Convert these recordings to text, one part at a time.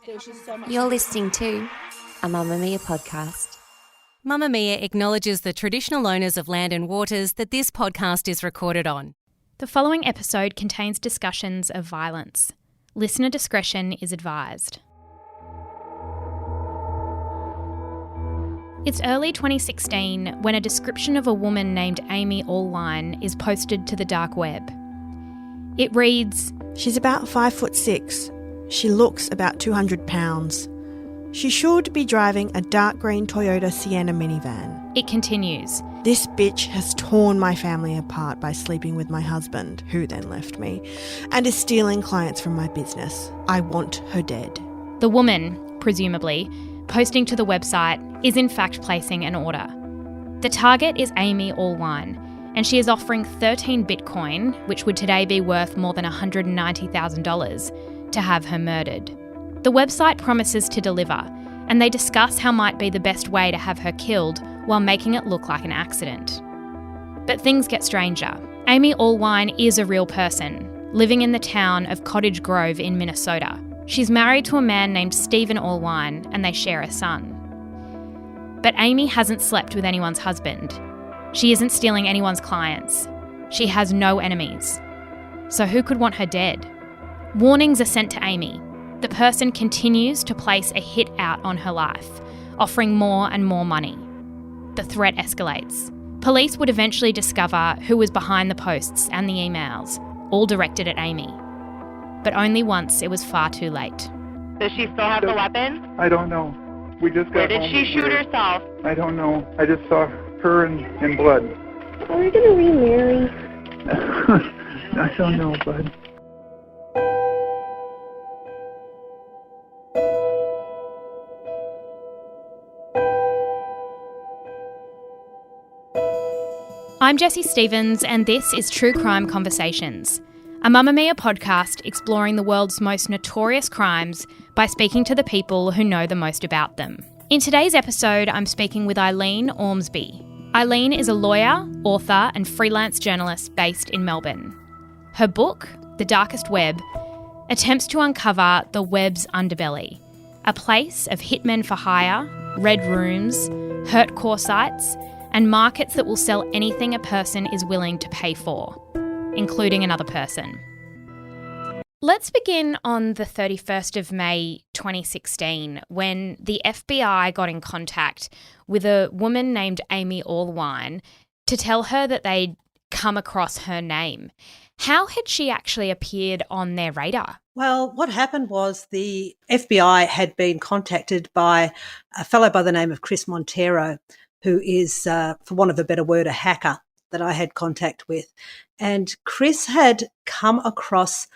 There's just so much. You're listening to a Mamma Mia podcast. Mamma Mia acknowledges the traditional owners of land and waters that this podcast is recorded on. The following episode contains discussions of violence. Listener discretion is advised. It's early 2016 when a description of a woman named Amy Allwine is posted to the dark web. It reads, "She's about 5'6". She looks about 200 pounds. She should be driving a dark green Toyota Sienna Minivan. It continues, This bitch has torn my family apart by sleeping with my husband, who then left me, and is stealing clients from my business. I want her dead." The woman, presumably, posting to the website is in fact placing an order. The target is Amy Allwine, and she is offering 13 Bitcoin, which would today be worth more than $190,000, to have her murdered. The website promises to deliver, and they discuss how might be the best way to have her killed while making it look like an accident. But things get stranger. Amy Allwine is a real person, living in the town of Cottage Grove in Minnesota. She's married to a man named Stephen Allwine, and they share a son. But Amy hasn't slept with anyone's husband. She isn't stealing anyone's clients. She has no enemies. So who could want her dead? Warnings are sent to Amy. The person continues to place a hit out on her life, offering more and more money. The threat escalates. Police would eventually discover who was behind the posts and the emails, all directed at Amy. But only once it was far too late. Does she still have the weapon? I don't know. We just got Where did home she shoot herself? I don't know. I just saw her in blood. Are we going to remarry? I don't know, bud. I'm Jessie Stevens, and this is True Crime Conversations, a Mamma Mia podcast exploring the world's most notorious crimes by speaking to the people who know the most about them. In today's episode, I'm speaking with Eileen Ormsby. Eileen is a lawyer, author, and freelance journalist based in Melbourne. Her book, The Darkest Web, attempts to uncover the web's underbelly, a place of hitmen for hire, red rooms, hurtcore sites, and markets that will sell anything a person is willing to pay for, including another person. Let's begin on the 31st of May 2016, when the FBI got in contact with a woman named Amy Allwine to tell her that they'd come across her name. How had she actually appeared on their radar? Well, what happened was the FBI had been contacted by a fellow by the name of Chris Montero, who is, for want of a better word, a hacker that I had contact with. And Chris had come across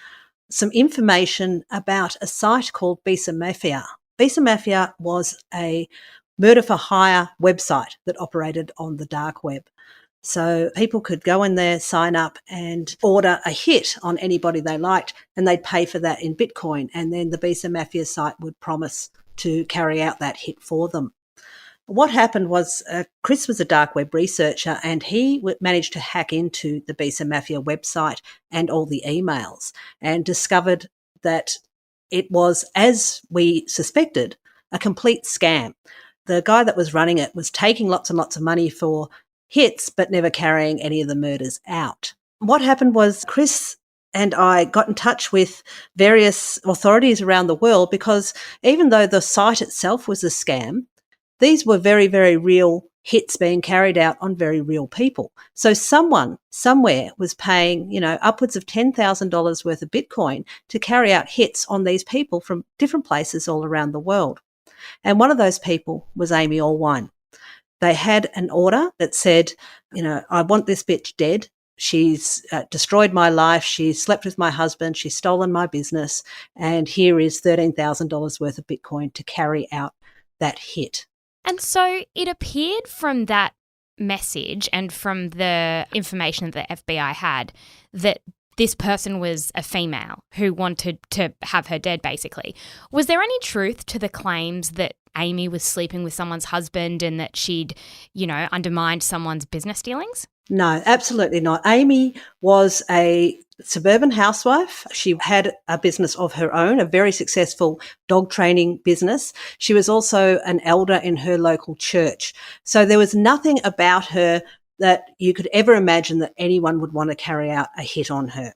some information about a site called Visa Mafia. Visa Mafia was a murder-for-hire website that operated on the dark web. So people could go in there, sign up and order a hit on anybody they liked, and they'd pay for that in Bitcoin. And then the Visa Mafia site would promise to carry out that hit for them. What happened was Chris was a dark web researcher, and he managed to hack into the Visa Mafia website and all the emails and discovered that it was, as we suspected, a complete scam. The guy that was running it was taking lots and lots of money for hits but never carrying any of the murders out. What happened was Chris and I got in touch with various authorities around the world, because even though the site itself was a scam, these were very, very real hits being carried out on very real people. So someone somewhere was paying, upwards of $10,000 worth of Bitcoin to carry out hits on these people from different places all around the world. And one of those people was Amy Allwine. They had an order that said, I want this bitch dead. She's destroyed my life. She slept with my husband. She's stolen my business. And here is $13,000 worth of Bitcoin to carry out that hit. And so it appeared from that message and from the information that the FBI had that this person was a female who wanted to have her dead, basically. Was there any truth to the claims that Amy was sleeping with someone's husband and that she'd, undermined someone's business dealings? No, absolutely not. Amy was a suburban housewife. She had a business of her own, a very successful dog training business. She was also an elder in her local church. So there was nothing about her that you could ever imagine that anyone would want to carry out a hit on her.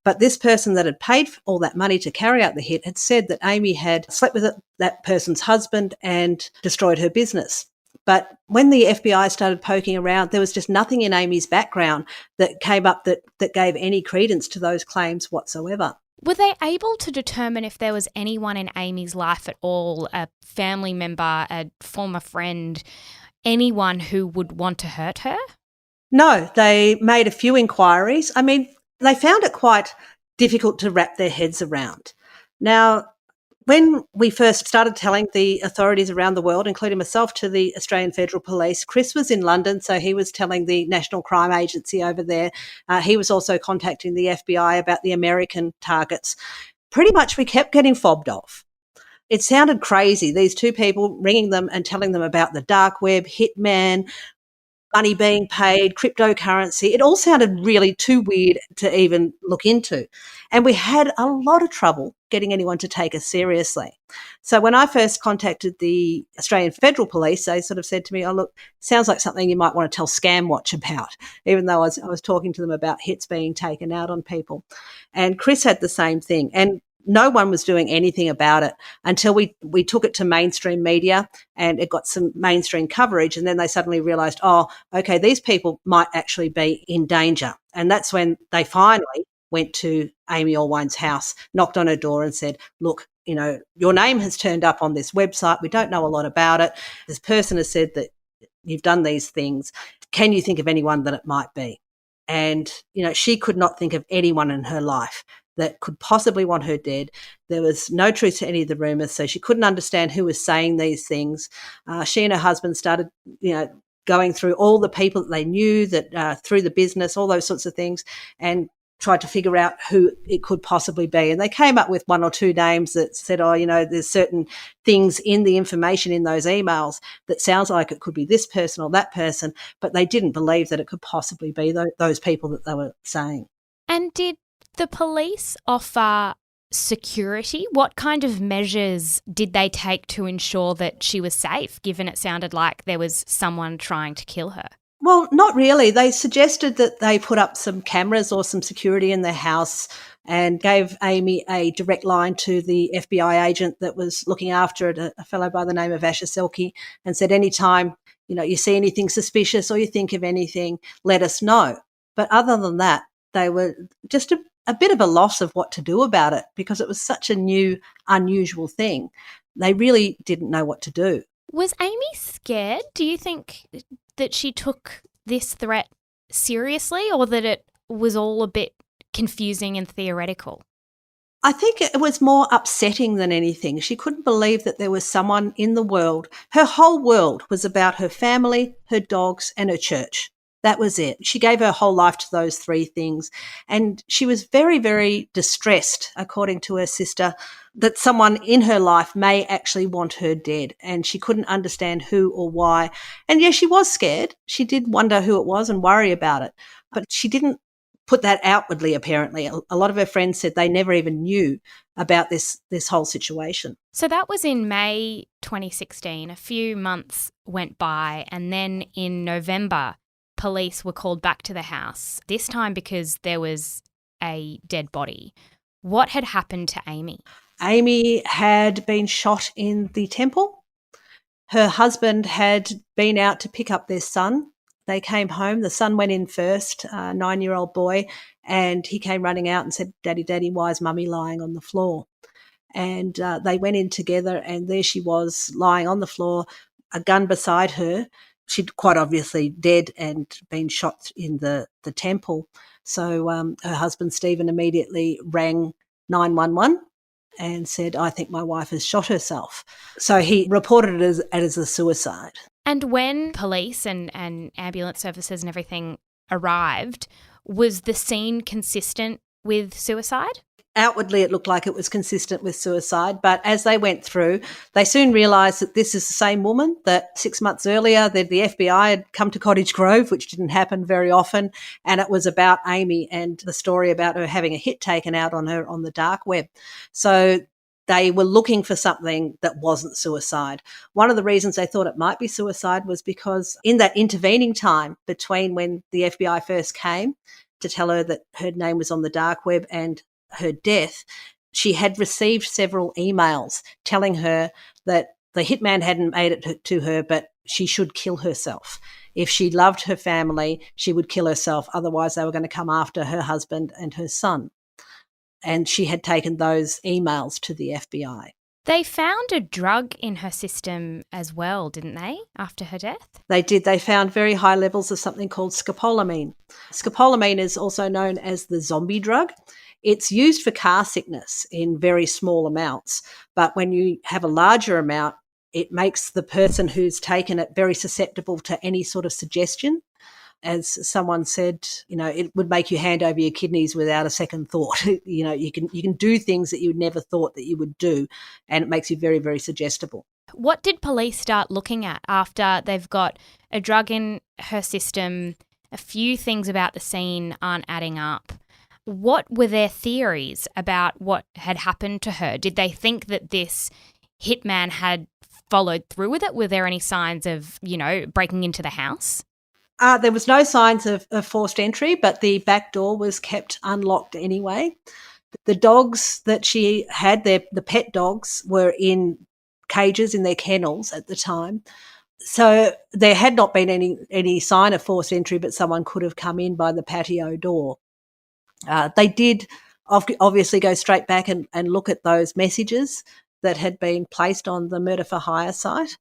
But this person that had paid all that money to carry out the hit had said that Amy had slept with that person's husband and destroyed her business. But when the FBI started poking around, there was just nothing in Amy's background that came up that gave any credence to those claims whatsoever. Were they able to determine if there was anyone in Amy's life at all, a family member, a former friend, anyone who would want to hurt her? No, they made a few inquiries. I mean, they found it quite difficult to wrap their heads around. Now, when we first started telling the authorities around the world, including myself, to the Australian Federal Police, Chris was in London, so he was telling the National Crime Agency over there. He was also contacting the FBI about the American targets. Pretty much we kept getting fobbed off. It sounded crazy, these two people ringing them and telling them about the dark web, hitmen, money being paid, cryptocurrency. It all sounded really too weird to even look into. And we had a lot of trouble getting anyone to take us seriously. So when I first contacted the Australian Federal Police, they sort of said to me, oh, look, sounds like something you might want to tell Scamwatch about, even though I was talking to them about hits being taken out on people. And Chris had the same thing. And no one was doing anything about it until we took it to mainstream media and it got some mainstream coverage. And then they suddenly realised, oh, okay, these people might actually be in danger. And that's when they finally went to Amy Allwine's house, knocked on her door and said, look, you know, your name has turned up on this website. We don't know a lot about it. This person has said that you've done these things. Can you think of anyone that it might be? And, you know, she could not think of anyone in her life that could possibly want her dead. There was no truth to any of the rumours, so she couldn't understand who was saying these things. She and her husband started, you know, going through all the people that they knew that through the business, all those sorts of things, and tried to figure out who it could possibly be. And they came up with one or two names that said, oh, you know, there's certain things in the information in those emails that sounds like it could be this person or that person, but they didn't believe that it could possibly be those people that they were saying. And did the police offer security? What kind of measures did they take to ensure that she was safe, given it sounded like there was someone trying to kill her? Well, not really. They suggested that they put up some cameras or some security in their house and gave Amy a direct line to the FBI agent that was looking after it, a fellow by the name of Asher Selke, and said, anytime, you know, you see anything suspicious or you think of anything, let us know. But other than that, they were just a bit of a loss of what to do about it because it was such a new, unusual thing. They really didn't know what to do. Was Amy scared? Do you think that she took this threat seriously, or that it was all a bit confusing and theoretical? I think it was more upsetting than anything. She couldn't believe that there was someone in the world. Her whole world was about her family, her dogs, and her church. That was it. She gave her whole life to those three things. And she was very, very distressed, according to her sister, that someone in her life may actually want her dead. And she couldn't understand who or why. And yes, she was scared. She did wonder who it was and worry about it. But she didn't put that outwardly, apparently. A lot of her friends said they never even knew about this whole situation. So that was in May 2016. A few months went by, and then in November, police were called back to the house, this time because there was a dead body. What had happened to Amy? Amy had been shot in the temple. Her husband had been out to pick up their son. They came home. The son went in first, a 9-year-old boy, and he came running out and said, Daddy, Daddy, why is Mummy lying on the floor? And they went in together, and there she was lying on the floor, a gun beside her. She'd quite obviously dead and been shot in the temple. So her husband, Stephen, immediately rang 911 and said, I think my wife has shot herself. So he reported it as a suicide. And when police and ambulance services and everything arrived, was the scene consistent with suicide? outwardly it looked like it was consistent with suicide, but as they went through, they soon realised that this is the same woman that 6 months earlier the FBI had come to Cottage Grove, which didn't happen very often, and it was about Amy and the story about her having a hit taken out on her on the dark web. So they were looking for something that wasn't suicide. One of the reasons they thought it might be suicide was because in that intervening time between when the FBI first came to tell her that her name was on the dark web and her death, she had received several emails telling her that the hitman hadn't made it to her, but she should kill herself. If she loved her family, she would kill herself. Otherwise, they were going to come after her husband and her son. And she had taken those emails to the FBI. They found a drug in her system as well, didn't they, after her death? They did. They found very high levels of something called scopolamine. Scopolamine is also known as the zombie drug. It's used for car sickness in very small amounts, but when you have a larger amount, it makes the person who's taken it very susceptible to any sort of suggestion. As someone said, it would make you hand over your kidneys without a second thought. You can do things that you never thought that you would do, and it makes you very, very suggestible. What did police start looking at after they've got a drug in her system? A few things about the scene aren't adding up. What were their theories about what had happened to her? Did they think that this hitman had followed through with it? Were there any signs of, breaking into the house? There was no signs of forced entry, but the back door was kept unlocked anyway. The dogs that she had, the pet dogs, were in cages in their kennels at the time. So there had not been any sign of forced entry, but someone could have come in by the patio door. They did obviously go straight back and look at those messages that had been placed on the murder for hire site,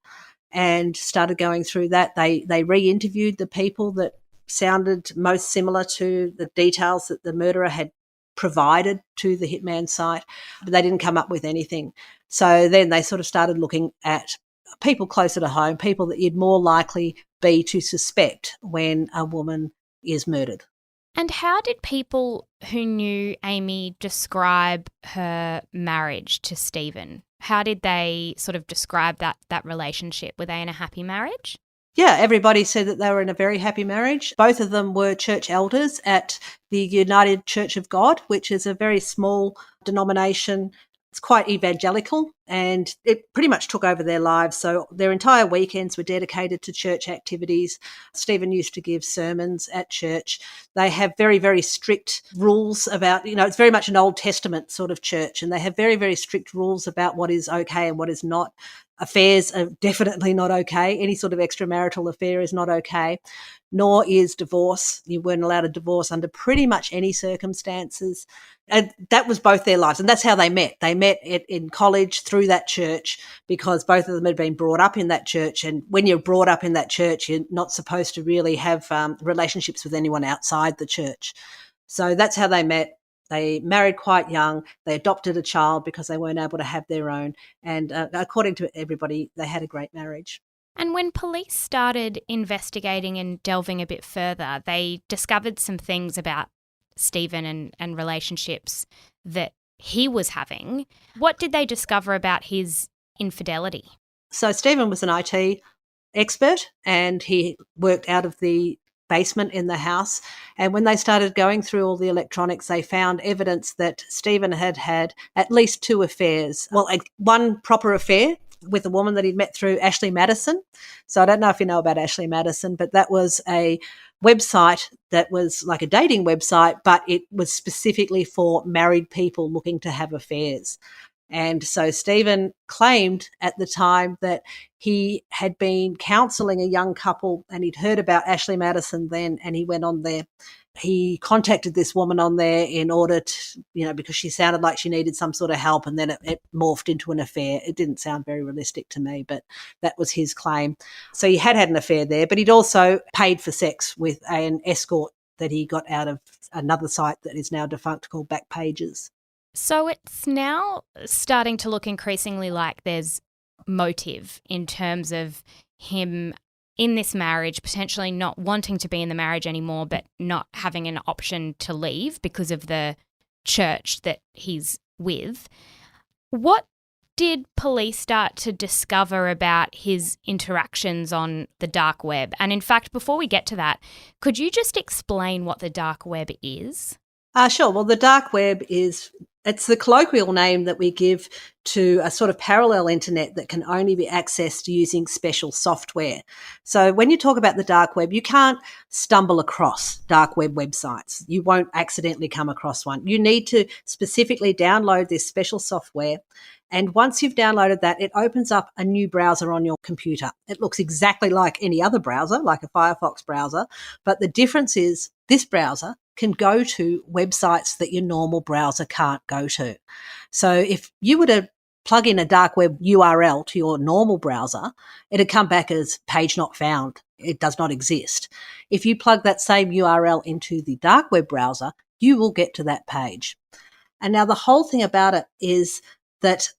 and started going through that. They re-interviewed the people that sounded most similar to the details that the murderer had provided to the hitman site, but they didn't come up with anything. So then they sort of started looking at people closer to home, people that you'd more likely be to suspect when a woman is murdered. And how did people who knew Amy describe her marriage to Stephen? How did they sort of describe that relationship? Were they in a happy marriage? Yeah, everybody said that they were in a very happy marriage. Both of them were church elders at the United Church of God, which is a very small denomination. It's quite evangelical, and it pretty much took over their lives. So their entire weekends were dedicated to church activities. Stephen used to give sermons at church. They have very, very strict rules about, it's very much an Old Testament sort of church, and they have very, very strict rules about what is okay and what is not. Affairs are definitely not okay. Any sort of extramarital affair is not okay, nor is divorce. You weren't allowed to divorce under pretty much any circumstances. And that was both their lives. And that's how they met. They met in college through that church because both of them had been brought up in that church. And when you're brought up in that church, you're not supposed to really have relationships with anyone outside the church. So that's how they met. They married quite young. They adopted a child because they weren't able to have their own. And according to everybody, they had a great marriage. And when police started investigating and delving a bit further, they discovered some things about Stephen and relationships that he was having. What did they discover about his infidelity? So Stephen was an IT expert, and he worked out of the basement in the house. And when they started going through all the electronics, they found evidence that Stephen had had at least 2 affairs. Well, one proper affair with a woman that he'd met through Ashley Madison. So I don't know if you know about Ashley Madison, but that was a website that was like a dating website, but it was specifically for married people looking to have affairs. And so Stephen claimed at the time that he had been counselling a young couple, and he'd heard about Ashley Madison then, and he went on there. He contacted this woman on there in order to, because she sounded like she needed some sort of help, and then it morphed into an affair. It didn't sound very realistic to me, but that was his claim. So he had an affair there, but he'd also paid for sex with an escort that he got out of another site that is now defunct called Backpages. So it's now starting to look increasingly like there's motive in terms of him in this marriage, potentially not wanting to be in the marriage anymore, but not having an option to leave because of the church that he's with. What did police start to discover about his interactions on the dark web? And in fact, before we get to that, could you just explain what the dark web is? Sure. Well, the dark web it's the colloquial name that we give to a sort of parallel internet that can only be accessed using special software. So when you talk about the dark web, you can't stumble across dark web websites. You won't accidentally come across one. You need to specifically download this special software. And once you've downloaded that, it opens up a new browser on your computer. It looks exactly like any other browser, like a Firefox browser. But the difference is this browser can go to websites that your normal browser can't go to. So if you were to plug in a dark web URL to your normal browser, it'd come back as page not found. It does not exist. If you plug that same URL into the dark web browser, you will get to that page. And now the whole thing about it is that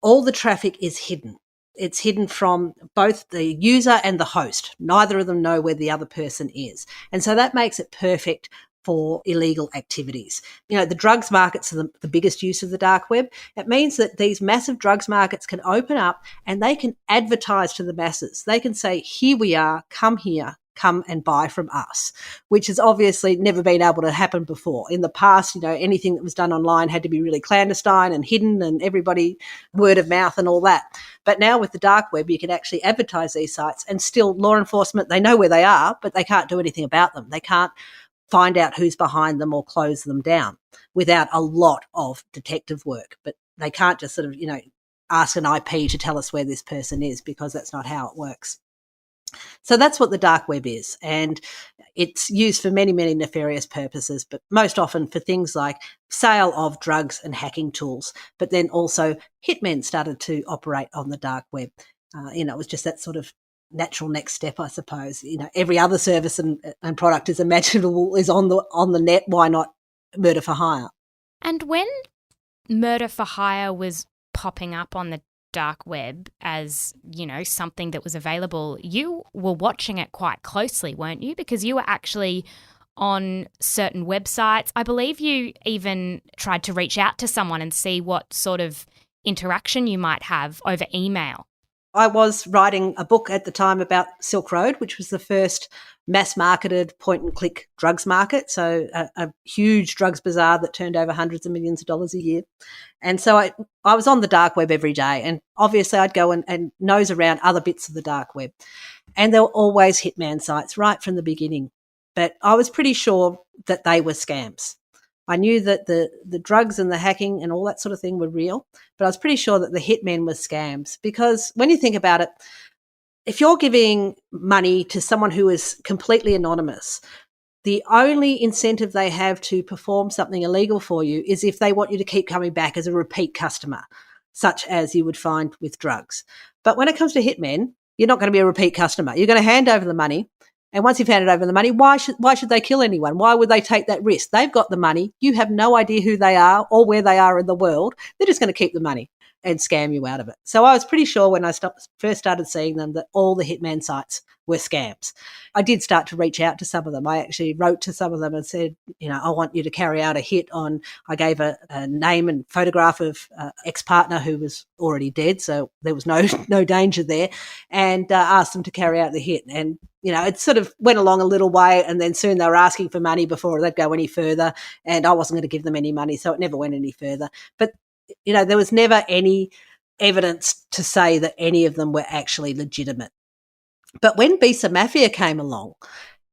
all the traffic is hidden. It's hidden from both the user and the host. Neither of them know where the other person is. And so that makes it perfect for illegal activities. You know, the drugs markets are the biggest use of the dark web. It means that these massive drugs markets can open up and they can advertise to the masses. They can say, here we are, come here, come and buy from us, which has obviously never been able to happen before. In the past, you know, anything that was done online had to be really clandestine and hidden and everybody word of mouth and all that. But now with the dark web, you can actually advertise these sites and still law enforcement, they know where they are, but they can't do anything about them. They can't find out who's behind them or close them down without a lot of detective work. But they can't just sort of, you know, ask an IP to tell us where this person is, because that's not how it works. So that's what the dark web is, and it's used for many, many nefarious purposes, but most often for things like sale of drugs and hacking tools. But then also hitmen started to operate on the dark web. It was just that sort of natural next step, I suppose. You know, every other service and product is imaginable is on the net. Why not murder for hire? And when murder for hire was popping up on the dark web as, you know, something that was available, you were watching it quite closely, weren't you? Because you were actually on certain websites. I believe you even tried to reach out to someone and see what sort of interaction you might have over email. I was writing a book at the time about Silk Road, which was the first mass-marketed point-and-click drugs market, so a huge drugs bazaar that turned over hundreds of millions of dollars a year. And so I was on the dark web every day, and obviously I'd go and nose around other bits of the dark web. And there were always hitman sites right from the beginning. But I was pretty sure that they were scams. I knew that the drugs and the hacking and all that sort of thing were real, but I was pretty sure that the hitmen were scams, because when you think about it, if you're giving money to someone who is completely anonymous, the only incentive they have to perform something illegal for you is if they want you to keep coming back as a repeat customer, such as you would find with drugs. But when it comes to hitmen, you're not going to be a repeat customer. You're going to hand over the money. And once you've handed over the money, why should they kill anyone? Why would they take that risk? They've got the money. You have no idea who they are or where they are in the world. They're just going to keep the money and scam you out of it. So I was pretty sure when I first started seeing them that all the hitman sites were scams. I did start to reach out to some of them. I actually wrote to some of them and said, you know, I want you to carry out a hit on, I gave a name and photograph of ex-partner who was already dead, so there was no danger there, and asked them to carry out the hit. And, you know, it sort of went along a little way, and then soon they were asking for money before they'd go any further, and I wasn't going to give them any money, so it never went any further. But, you know, there was never any evidence to say that any of them were actually legitimate. But when Bisa Mafia came along,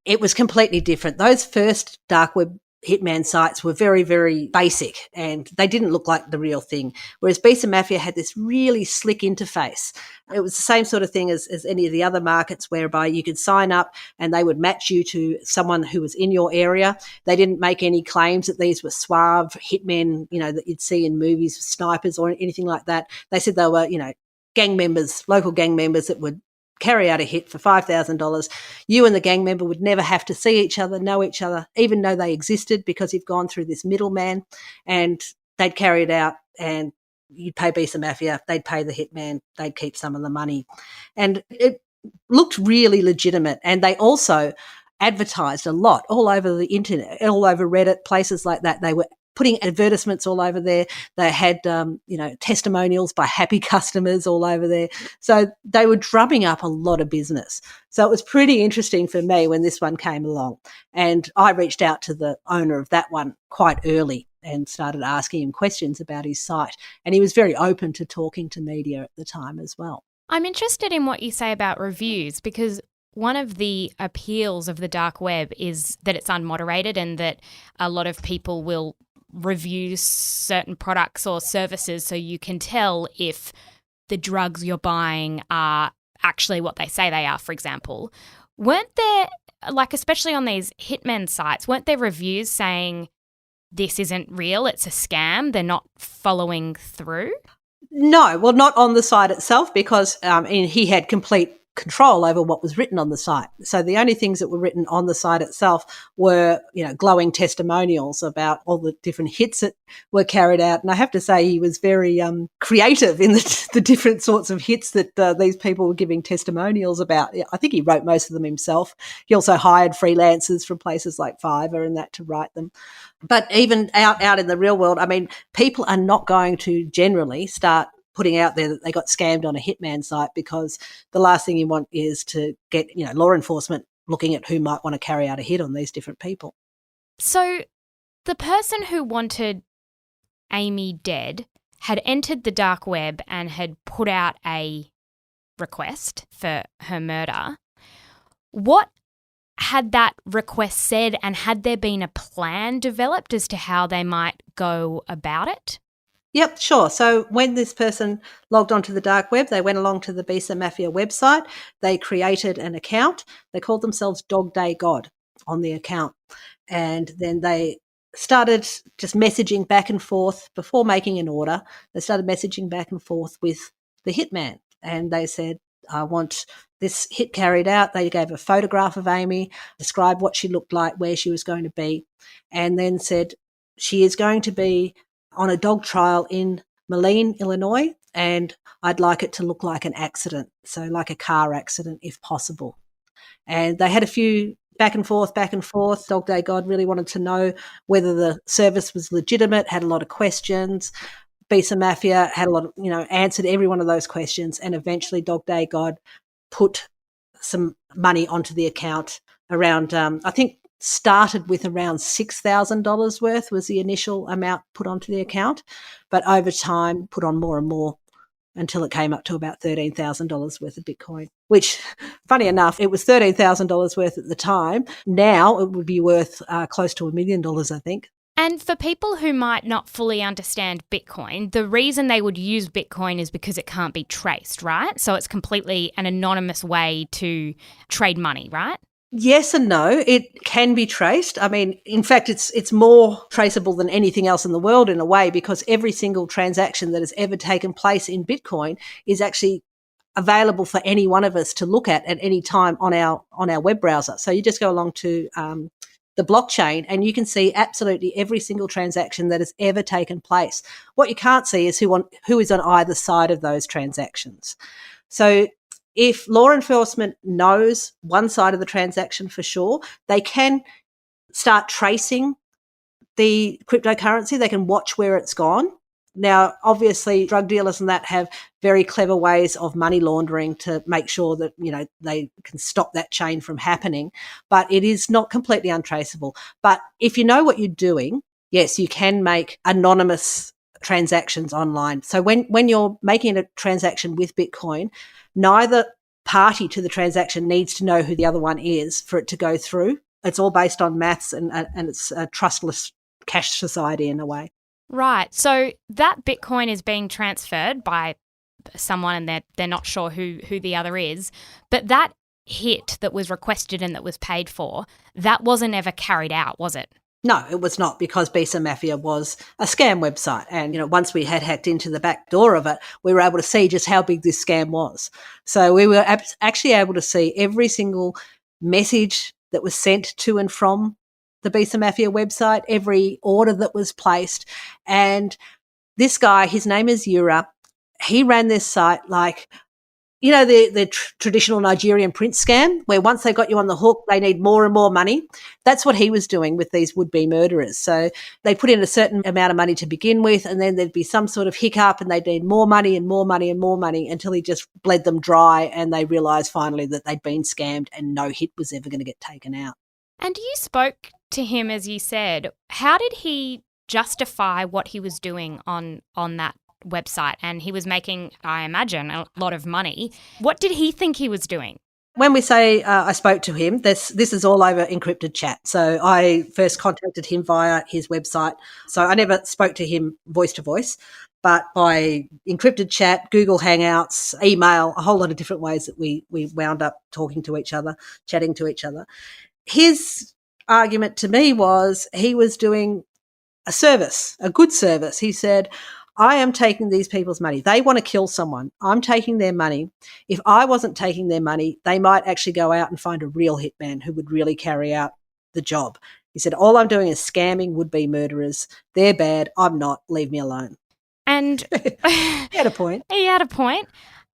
it was completely different. Those first dark web hitman sites were very, very basic and they didn't look like the real thing, whereas Bisa Mafia had this really slick interface. It was the same sort of thing as any of the other markets, whereby you could sign up and they would match you to someone who was in your area. They didn't make any claims that these were suave hitmen, you know, that you'd see in movies, snipers or anything like that. They said they were, you know, gang members, local gang members that would carry out a hit for $5,000. You and the gang member would never have to see each other, know each other, even know they existed, because you've gone through this middleman, and they'd carry it out and you'd pay Bisa Mafia, they'd pay the hitman, they'd keep some of the money. And it looked really legitimate. And they also advertised a lot all over the internet, all over Reddit, places like that. They were putting advertisements all over there. They had, testimonials by happy customers all over there. So they were drumming up a lot of business. So it was pretty interesting for me when this one came along. And I reached out to the owner of that one quite early and started asking him questions about his site. And he was very open to talking to media at the time as well. I'm interested in what you say about reviews, because one of the appeals of the dark web is that it's unmoderated and that a lot of people will review certain products or services so you can tell if the drugs you're buying are actually what they say they are, for example. Weren't there, especially on these hitmen sites, weren't there reviews saying this isn't real, it's a scam, they're not following through? No, well, not on the site itself, because he had complete control over what was written on the site. So the only things that were written on the site itself were, glowing testimonials about all the different hits that were carried out. And I have to say he was very creative in the different sorts of hits that these people were giving testimonials about. I think he wrote most of them himself. He also hired freelancers from places like Fiverr and that to write them. But even out in the real world, I mean, people are not going to generally start putting out there that they got scammed on a hitman site, because the last thing you want is to get, law enforcement looking at who might want to carry out a hit on these different people. So the person who wanted Amy dead had entered the dark web and had put out a request for her murder. What had that request said, and had there been a plan developed as to how they might go about it? Yep, sure. So when this person logged onto the dark web, they went along to the Bisa Mafia website. They created an account. They called themselves Dog Day God on the account. And then they started just messaging back and forth before making an order. They started messaging back and forth with the hitman. And they said, I want this hit carried out. They gave a photograph of Amy, described what she looked like, where she was going to be, and then said she is going to be on a dog trial in Moline, Illinois, and I'd like it to look like an accident, so like a car accident if possible. And they had a few back and forth. Dog Day God really wanted to know whether the service was legitimate, had a lot of questions. Bisa Mafia had a lot of, answered every one of those questions, and eventually Dog Day God put some money onto the account around, I think, started with around $6,000 worth was the initial amount put onto the account, but over time put on more and more until it came up to about $13,000 worth of Bitcoin, which, funny enough, it was $13,000 worth at the time. Now it would be worth close to $1 million, I think. And for people who might not fully understand Bitcoin, the reason they would use Bitcoin is because it can't be traced, right? So it's completely an anonymous way to trade money, right? Yes and no. It can be traced. I mean, in fact, it's more traceable than anything else in the world in a way, because every single transaction that has ever taken place in Bitcoin is actually available for any one of us to look at any time on our web browser. So you just go along to the blockchain and you can see absolutely every single transaction that has ever taken place. What you can't see is who is on either side of those transactions. So if law enforcement knows one side of the transaction for sure, they can start tracing the cryptocurrency. They can watch where it's gone. Now, obviously, drug dealers and that have very clever ways of money laundering to make sure that, they can stop that chain from happening. But it is not completely untraceable. But if you know what you're doing, yes, you can make anonymous transactions online. So when you're making a transaction with Bitcoin, neither party to the transaction needs to know who the other one is for it to go through. It's all based on maths and it's a trustless cash society in a way. Right. So that Bitcoin is being transferred by someone and they're not sure who the other is. But that hit that was requested and that was paid for, that wasn't ever carried out, was it? No, it was not, because Bisa Mafia was a scam website. And, once we had hacked into the back door of it, we were able to see just how big this scam was. So we were actually able to see every single message that was sent to and from the Bisa Mafia website, every order that was placed. And this guy, his name is Yura, he ran this site like, you know, the traditional Nigerian prince scam, where once they've got you on the hook, they need more and more money. That's what he was doing with these would-be murderers. So they put in a certain amount of money to begin with, and then there'd be some sort of hiccup, and they'd need more money and more money and more money until he just bled them dry, and they realised finally that they'd been scammed and no hit was ever going to get taken out. And you spoke to him, as you said. How did he justify what he was doing on that website? And he was making, I imagine, a lot of money. What did he think he was doing? When we say I spoke to him, this is all over encrypted chat. So I first contacted him via his website. So I never spoke to him voice to voice, but by encrypted chat, Google Hangouts, email, a whole lot of different ways that we wound up talking to each other, chatting to each other. His argument to me was he was doing a service, a good service. He said, I am taking these people's money. They want to kill someone. I'm taking their money. If I wasn't taking their money, they might actually go out and find a real hitman who would really carry out the job. He said, all I'm doing is scamming would-be murderers. They're bad. I'm not. Leave me alone. And He had a point. He had a point.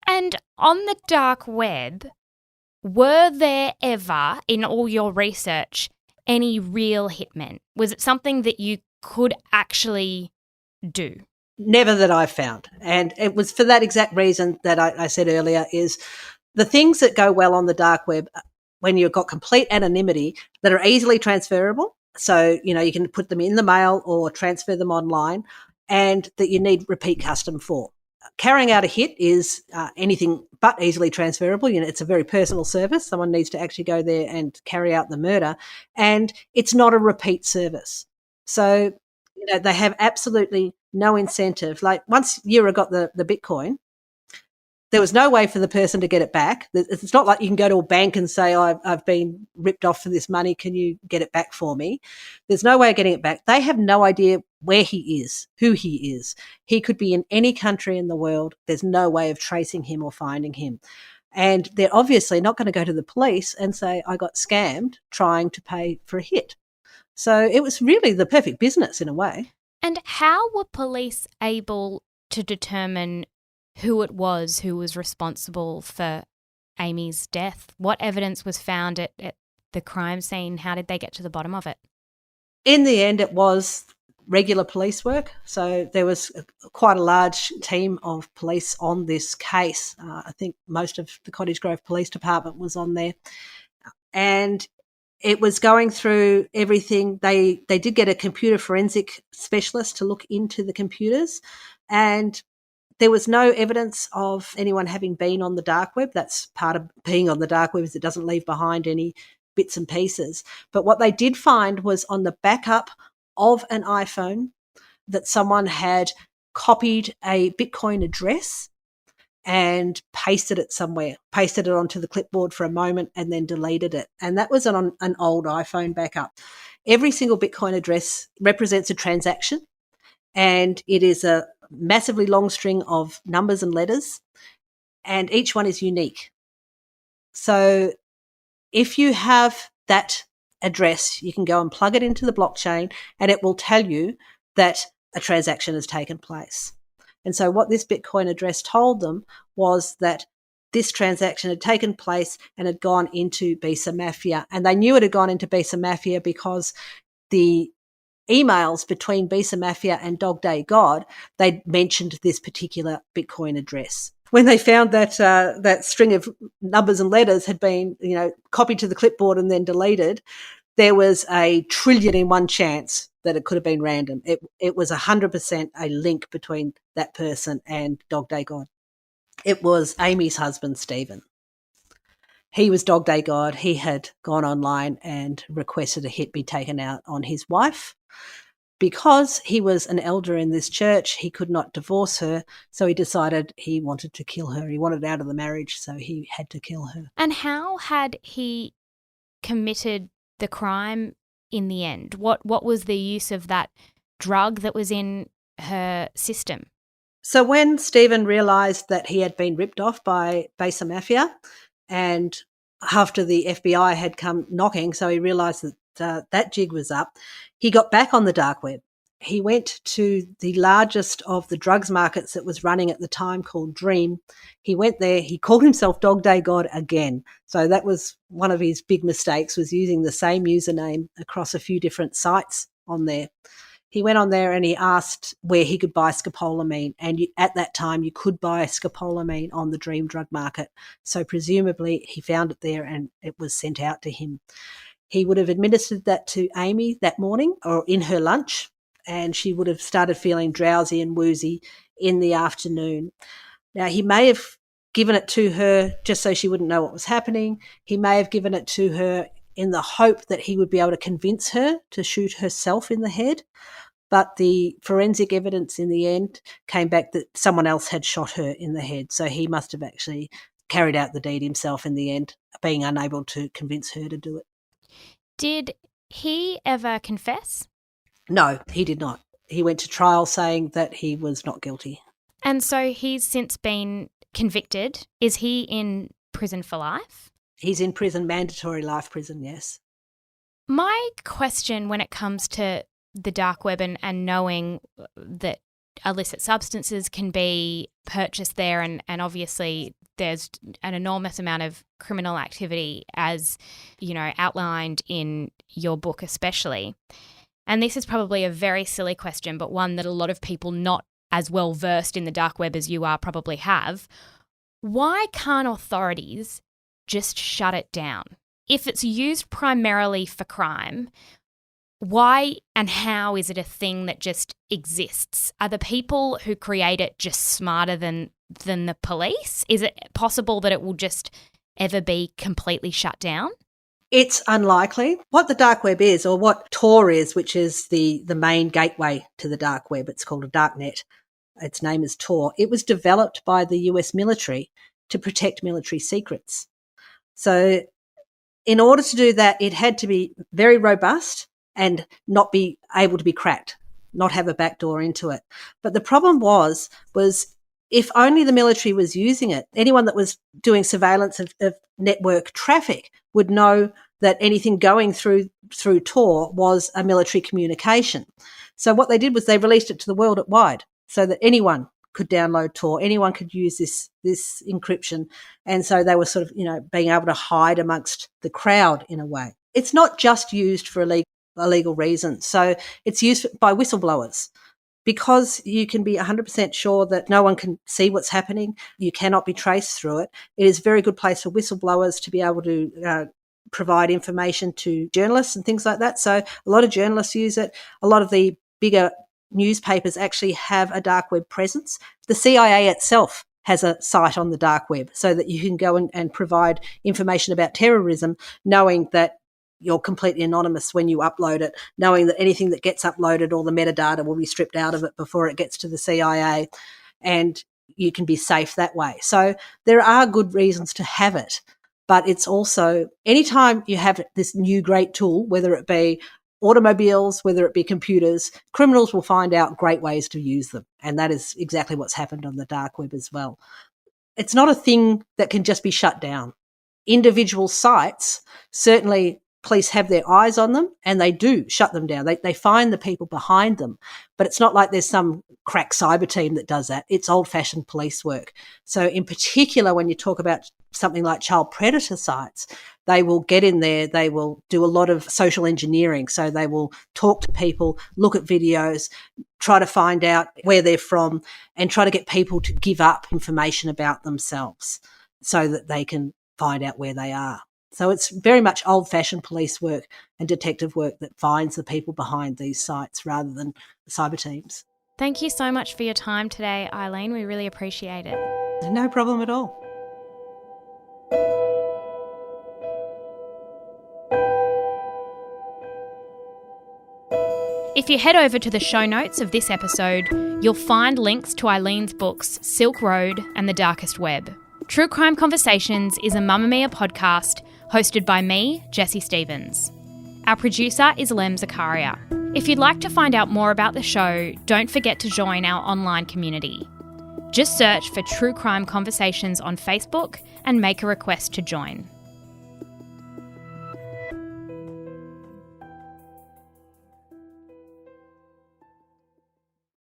And on the dark web, were there ever, in all your research, any real hitmen? Was it something that you could actually do? Never that I've found. And it was for that exact reason that I said earlier, is the things that go well on the dark web when you've got complete anonymity that are easily transferable. So, you know, you can put them in the mail or transfer them online, and that you need repeat custom for. Carrying out a hit is anything but easily transferable. You know, it's a very personal service. Someone needs to actually go there and carry out the murder, and it's not a repeat service. So, you know, they have absolutely no incentive. Like once Euro got the Bitcoin, there was no way for the person to get it back. It's not like you can go to a bank and say, oh, I've been ripped off for this money. Can you get it back for me? There's no way of getting it back. They have no idea where he is, who he is. He could be in any country in the world. There's no way of tracing him or finding him. And they're obviously not going to go to the police and say, I got scammed trying to pay for a hit. So it was really the perfect business in a way. And how were police able to determine who it was who was responsible for Amy's death? What evidence was found at the crime scene? How did they get to the bottom of it? In the end, it was regular police work. So there was quite a large team of police on this case. I think most of the Cottage Grove Police Department was on there. And it was going through everything. They did get a computer forensic specialist to look into the computers, and there was no evidence of anyone having been on the dark web. That's part of being on the dark web, is it doesn't leave behind any bits and pieces. But what they did find was on the backup of an iPhone that someone had copied a Bitcoin address and pasted it somewhere, pasted it onto the clipboard for a moment and then deleted it. And that was on an old iPhone backup. Every single Bitcoin address represents a transaction, and it is a massively long string of numbers and letters, and each one is unique. So if you have that address, you can go and plug it into the blockchain and it will tell you that a transaction has taken place. And so what this Bitcoin address told them was that this transaction had taken place and had gone into Bisa Mafia. And they knew it had gone into Bisa Mafia because the emails between Bisa Mafia and Dog Day God, they'd mentioned this particular Bitcoin address. When they found that that string of numbers and letters had been, you know, copied to the clipboard and then deleted, there was a 1,000,000,000,001 chance that it could have been random. It was 100% a link between that person and Dog Day God. It was Amy's husband, Stephen. He was Dog Day God. He had gone online and requested a hit be taken out on his wife. Because he was an elder in this church, he could not divorce her, so he decided he wanted to kill her. He wanted out of the marriage, so he had to kill her. And how had he committed the crime in the end? What was the use of that drug that was in her system? So when Stephen realised that he had been ripped off by Bisa Mafia, and after the FBI had come knocking, so he realised that that jig was up, he got back on the dark web He went to the largest of the drugs markets that was running at the time called Dream. He went there. He called himself Dog Day God again. So that was one of his big mistakes, was using the same username across a few different sites on there. He went on there and he asked where he could buy scopolamine. And at that time, you could buy scopolamine on the Dream drug market. So presumably he found it there and it was sent out to him. He would have administered that to Amy that morning or in her lunch, and she would have started feeling drowsy and woozy in the afternoon. Now, he may have given it to her just so she wouldn't know what was happening. He may have given it to her in the hope that he would be able to convince her to shoot herself in the head. But the forensic evidence in the end came back that someone else had shot her in the head. So he must have actually carried out the deed himself in the end, being unable to convince her to do it. Did he ever confess? No, he did not. He went to trial saying that he was not guilty. And so he's since been convicted. Is he in prison for life? He's in prison, mandatory life prison, yes. My question when it comes to the dark web and knowing that illicit substances can be purchased there and obviously there's an enormous amount of criminal activity as, you know, outlined in your book especially. And this is probably a very silly question, but one that a lot of people not as well versed in the dark web as you are probably have. Why can't authorities just shut it down? If it's used primarily for crime, why and how is it a thing that just exists? Are the people who create it just smarter than the police? Is it possible that it will just ever be completely shut down? It's unlikely. What the dark web is, or what Tor is, which is the main gateway to the dark web, it's called a dark net. Its name is Tor. It was developed by the US military to protect military secrets. So in order to do that, it had to be very robust and not be able to be cracked, not have a backdoor into it. But the problem was if only the military was using it, anyone that was doing surveillance of network traffic would know that anything going through Tor was a military communication. So what they did was they released it to the world at wide so that anyone could download Tor, anyone could use this encryption. And so they were sort of, being able to hide amongst the crowd in a way. It's not just used for illegal reasons. So it's used by whistleblowers. Because you can be 100% sure that no one can see what's happening, you cannot be traced through it. It is a very good place for whistleblowers to be able to provide information to journalists and things like that. So a lot of journalists use it. A lot of the bigger newspapers actually have a dark web presence. The CIA itself has a site on the dark web so that you can go and provide information about terrorism, knowing that you're completely anonymous when you upload it, knowing that anything that gets uploaded, all the metadata will be stripped out of it before it gets to the CIA, and you can be safe that way. So there are good reasons to have it, but it's also anytime you have this new great tool, whether it be automobiles, whether it be computers, criminals will find out great ways to use them, and that is exactly what's happened on the dark web as well. It's not a thing that can just be shut down. Individual sites, certainly police have their eyes on them and they do shut them down. They find the people behind them, but it's not like there's some crack cyber team that does that. It's old-fashioned police work. So in particular, when you talk about something like child predator sites, they will get in there, they will do a lot of social engineering. So they will talk to people, look at videos, try to find out where they're from and try to get people to give up information about themselves so that they can find out where they are. So it's very much old-fashioned police work and detective work that finds the people behind these sites rather than the cyber teams. Thank you so much for your time today, Eileen. We really appreciate it. No problem at all. If you head over to the show notes of this episode, you'll find links to Eileen's books Silk Road and The Darkest Web. True Crime Conversations is a Mamma Mia podcast hosted by me, Jessie Stevens. Our producer is Lem Zakaria. If you'd like to find out more about the show, don't forget to join our online community. Just search for True Crime Conversations on Facebook and make a request to join.